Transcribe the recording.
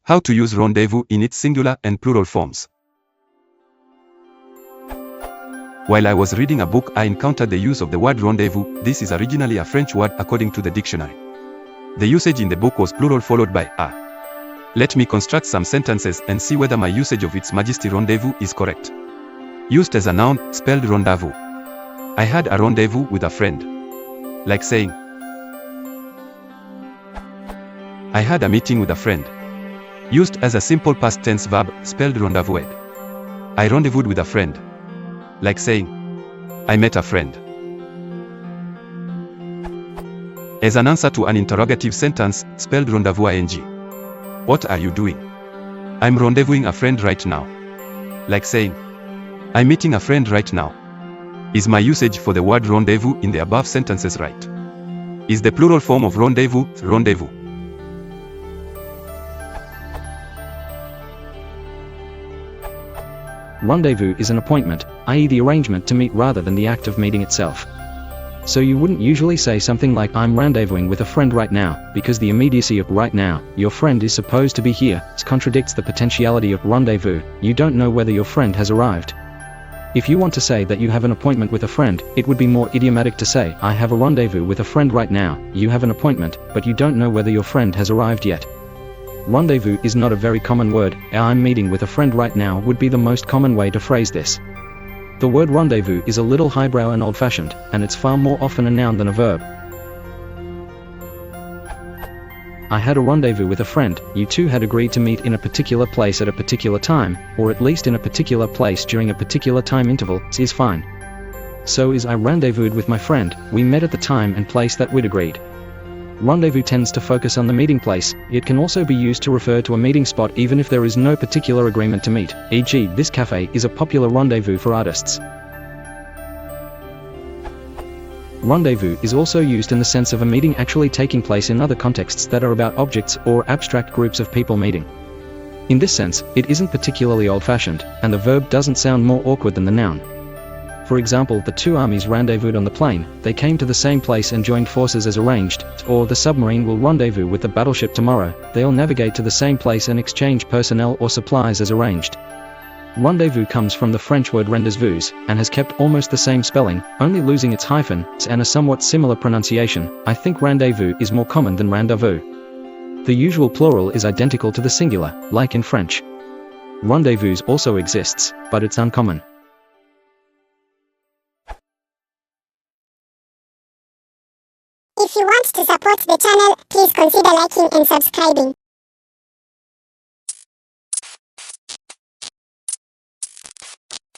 How to use rendezvous in its singular and plural forms. While I was reading a book, I encountered the use of the word rendezvous. This is originally a French word according to the dictionary. The usage in the book was plural followed by a. Let me construct some sentences and see whether my usage of Its Majesty rendezvous is correct. Used as a noun, spelled rendezvous. I had a rendezvous with a friend. Like saying, I had a meeting with a friend. Used as a simple past tense verb, spelled rendezvoused. I rendezvoused with a friend. Like saying, I met a friend. As an answer to an interrogative sentence, spelled rendezvous ing. What are you doing? I'm rendezvousing a friend right now. Like saying, I'm meeting a friend right now. Is my usage for the word rendezvous in the above sentences right? Is the plural form of rendezvous, rendezvous? Rendezvous is an appointment, i.e. the arrangement to meet rather than the act of meeting itself. So you wouldn't usually say something like I'm rendezvousing with a friend right now, because the immediacy of right now, your friend is supposed to be here, contradicts the potentiality of rendezvous. You don't know whether your friend has arrived. If you want to say that you have an appointment with a friend, it would be more idiomatic to say I have a rendezvous with a friend right now. You have an appointment, but you don't know whether your friend has arrived yet. Rendezvous is not a very common word. I'm meeting with a friend right now would be the most common way to phrase this. The word rendezvous is a little highbrow and old-fashioned, and it's far more often a noun than a verb. I had a rendezvous with a friend. You two had agreed to meet in a particular place at a particular time, or at least in a particular place during a particular time interval, is fine. So is I rendezvoused with my friend. We met at the time and place that we'd agreed. Rendezvous tends to focus on the meeting place. It can also be used to refer to a meeting spot even if there is no particular agreement to meet, e.g. this cafe is a popular rendezvous for artists. Rendezvous is also used in the sense of a meeting actually taking place in other contexts that are about objects or abstract groups of people meeting. In this sense, it isn't particularly old-fashioned, and the verb doesn't sound more awkward than the noun. For example, the two armies rendezvoused on the plain, they came to the same place and joined forces as arranged, or the submarine will rendezvous with the battleship tomorrow, they'll navigate to the same place and exchange personnel or supplies as arranged. Rendezvous comes from the French word rendezvous, and has kept almost the same spelling, only losing its hyphen, and a somewhat similar pronunciation. I think rendezvous is more common than rendezvous. The usual plural is identical to the singular, like in French. Rendezvous also exists, but it's uncommon. If you want to support the channel, please consider liking and subscribing.